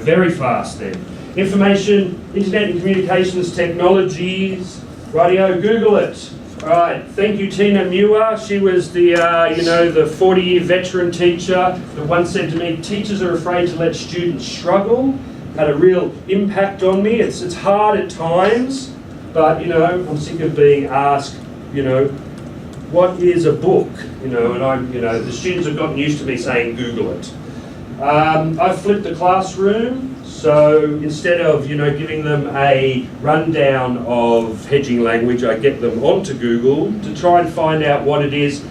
Very fast then. Information, internet and communications technologies. Rightio, Google it. All right, thank you, Tina Muir. She was the, the 40-year veteran teacher that once said to me, teachers are afraid to let students struggle. Had a real impact on me. It's hard at times, but, I'm sick of being asked, what is a book? And the students have gotten used to me saying, Google it. I've flipped the classroom. So instead of, giving them a rundown of hedging language, I get them onto Google to try and find out what it is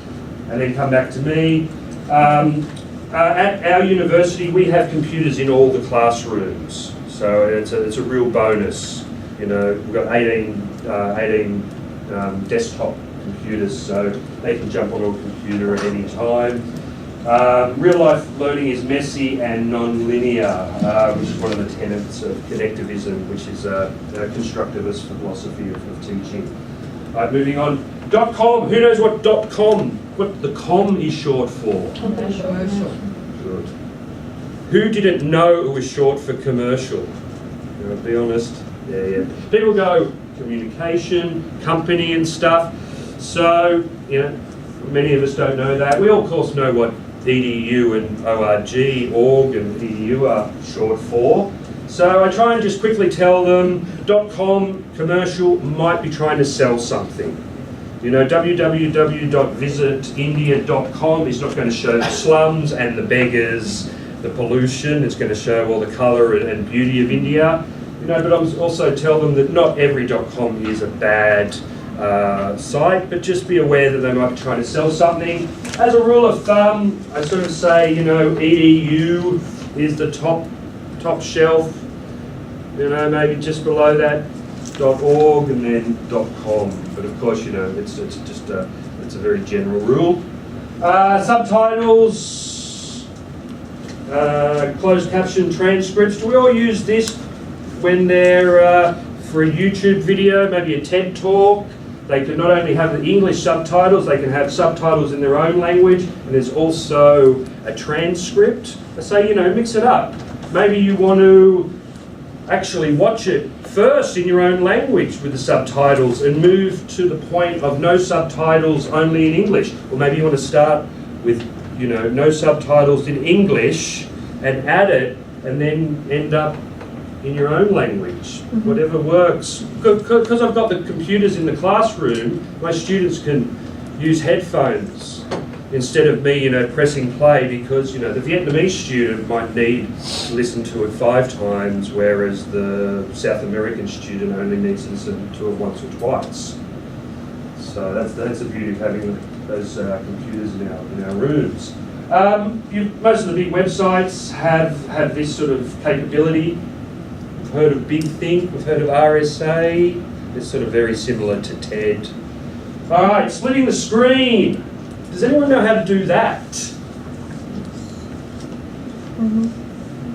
and then come back to me. At our university, we have computers in all the classrooms. So it's a real bonus. We've got 18 desktop computers, so they can jump on a computer at any time. Real life learning is messy and non-linear, which is one of the tenets of connectivism, which is a constructivist philosophy of teaching. Right, moving on. .com. Who knows what .com? What the com is short for? Commercial. Good. Who didn't know it was short for commercial? Be honest. Yeah. People go communication, company, and stuff. So many of us don't know that. We all, of course, know what edu and org and edu are short for. So I try and just quickly tell them .com commercial might be trying to sell something. www.visitindia.com is not going to show the slums and the beggars, the pollution. It's going to show all the colour and beauty of India. But I also tell them that not every .com is a bad site, but just be aware that they might be trying to sell something. As a rule of thumb, I sort of say, edu is the top shelf, maybe just below that .org and then .com. But of course, it's just a very general rule. Subtitles, closed caption transcripts. Do we all use this when they're for a YouTube video, maybe a TED talk? They can not only have the English subtitles, they can have subtitles in their own language, and there's also a transcript. I say, mix it up. Maybe you want to actually watch it first in your own language with the subtitles and move to the point of no subtitles, only in English. Or maybe you want to start with, no subtitles in English and add it and then end up in your own language, whatever works. Because I've got the computers in the classroom, my students can use headphones instead of me, pressing play, because, the Vietnamese student might need to listen to it 5 times, whereas the South American student only needs to listen to it once or twice. So that's the beauty of having those computers in our rooms. Most of the big websites have this sort of capability. Heard of Big Think, we've heard of RSA. It's sort of very similar to TED. All right, splitting the screen. Does anyone know how to do that?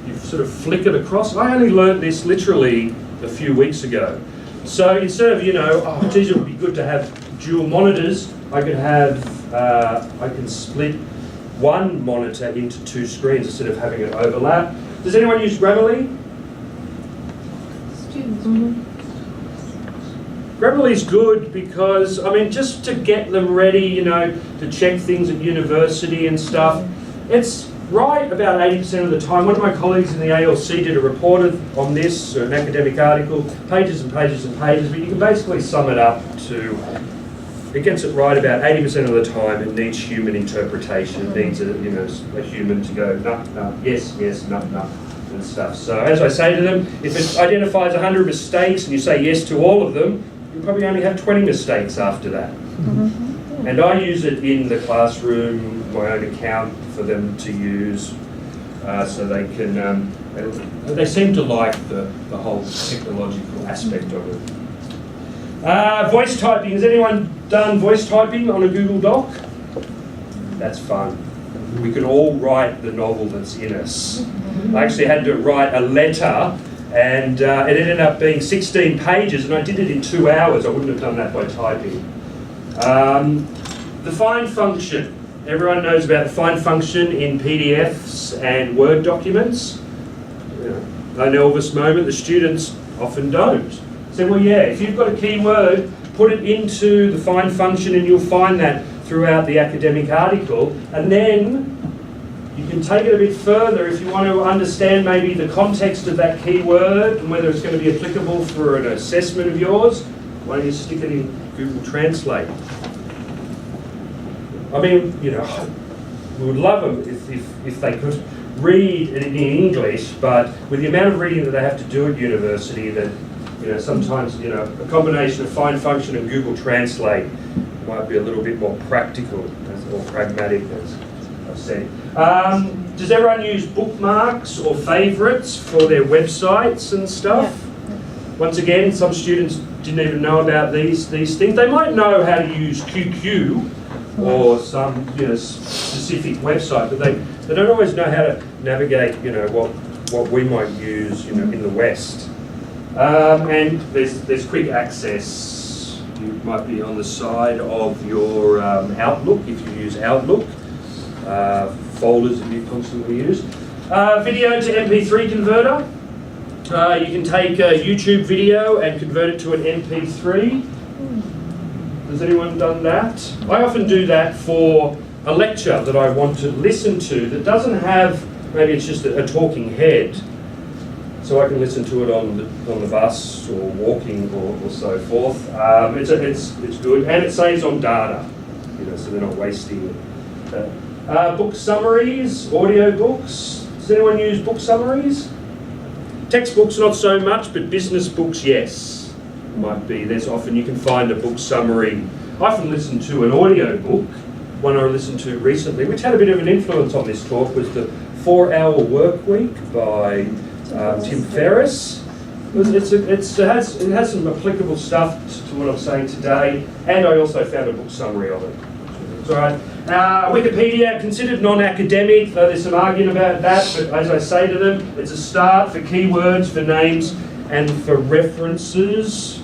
You sort of flick it across. I only learned this literally a few weeks ago. So instead of, geez, it would be good to have dual monitors, I can split one monitor into 2 screens instead of having it overlap. Does anyone use Grammarly? Grammarly's good because, just to get them ready, to check things at university and stuff, it's right about 80% of the time. One of my colleagues in the ALC did a report on this, an academic article, pages and pages and pages, but you can basically sum it up to, it gets it right about 80% of the time. It needs human interpretation. It needs a human to go, no, yes, no, and stuff. So as I say to them, if it identifies 100 mistakes and you say yes to all of them, you probably only have 20 mistakes after that. And I use it in the classroom, my own account, for them to use, so they can, they seem to like the whole technological aspect of it. Voice typing. Has anyone done voice typing on a Google Doc? That's fun. We can all write the novel that's in us. I actually had to write a letter, and it ended up being 16 pages, and I did it in 2 hours. I wouldn't have done that by typing. The find function. Everyone knows about the find function in PDFs and Word documents. an Elvis moment. The students often don't. So, well, yeah, if you've got a keyword, put it into the find function and you'll find that throughout the academic article. And then you can take it a bit further if you want to understand maybe the context of that keyword and whether it's going to be applicable for an assessment of yours. Why don't you stick it in Google Translate? I mean, you know, we would love them if they could read it in English, but with the amount of reading that they have to do at university, that, you know, sometimes, you know, a combination of find function and Google Translate might be a little bit more practical or pragmatic, as I've said. Does everyone use bookmarks or favourites for their websites and stuff? Yeah. Once again, some students didn't even know about these things. They might know how to use QQ or some, you know, specific website, but they don't always know how to navigate, you know, what we might use, you know, in the West. And there's quick access. You might be on the side of your Outlook if you use Outlook. Folders that you constantly use. Video to MP3 converter. You can take a YouTube video and convert it to an MP3. Has anyone done that? I often do that for a lecture that I want to listen to that doesn't have, maybe it's just a talking head, so I can listen to it on the bus or walking or so forth. It's good, and it saves on data, you know, so they're not wasting it. Book summaries, audio books. Does anyone use book summaries? Textbooks not so much, but business books, yes. Might be. There's often, you can find a book summary. I often listen to an audio book. One I listened to recently, which had a bit of an influence on this talk, was the 4-Hour Work Week by Tim Ferriss. It has some applicable stuff to what I'm saying today, and I also found a book summary of it. It's all right. Wikipedia, considered non-academic, though there's some argument about that, but as I say to them, it's a start for keywords, for names, and for references.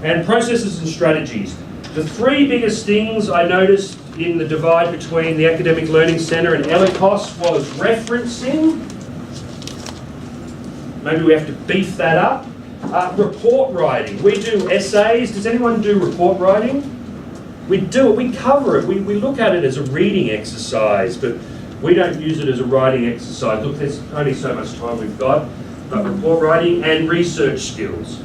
And processes and strategies. The three biggest things I noticed in the divide between the Academic Learning Centre and Ellicos was referencing. Maybe we have to beef that up. Report writing. We do essays. Does anyone do report writing? We do it, we cover it, we look at it as a reading exercise, but we don't use it as a writing exercise. Look, there's only so much time we've got. But report writing and research skills.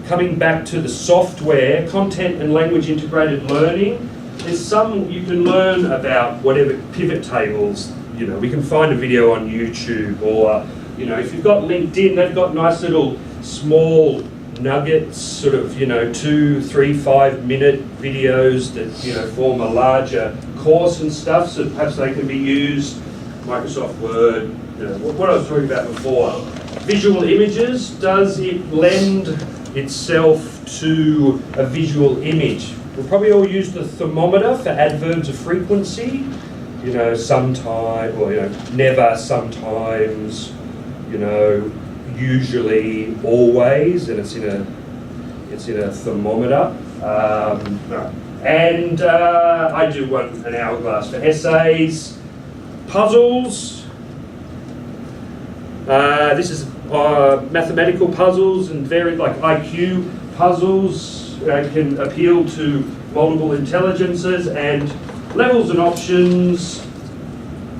Coming back to the software, content and language integrated learning, there's some you can learn about whatever pivot tables, you know, we can find a video on YouTube, or, you know, if you've got LinkedIn, they've got nice little small nuggets, sort of, you know, 2, 3, 5 minute videos that, you know, form a larger course and stuff, so perhaps they can be used. Microsoft Word, you know, what I was talking about before. Visual images, does it lend itself to a visual image? We'll probably all use the thermometer for adverbs of frequency, you know, sometime, or, you know, never, sometimes, you know, usually, always, and it's in a thermometer. And I do an hourglass for essays, puzzles. This is mathematical puzzles and varied, like IQ puzzles, can appeal to multiple intelligences, and levels and options,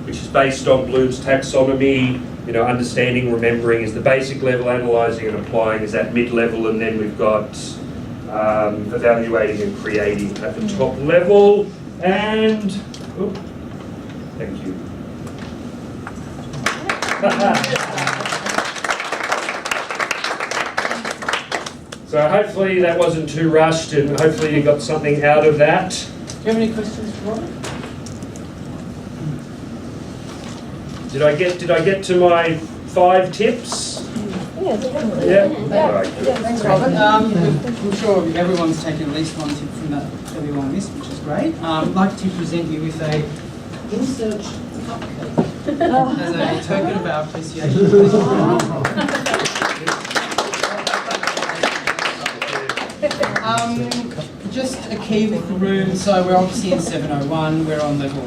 which is based on Bloom's taxonomy. You know, understanding, remembering is the basic level, analysing and applying is at mid-level, and then we've got evaluating and creating at the top level. And, oh, thank you. So hopefully that wasn't too rushed, and hopefully you got something out of that. Do you have any questions for Robert? Did I get to my 5 tips? Yeah. Right. Thanks, Robert. I'm sure everyone's taken at least one tip from that everyone missed, which is great. I'd like to present you with a Insearch cupcake as a token of our appreciation. Just a key with the room. So we're obviously in 701. We're on level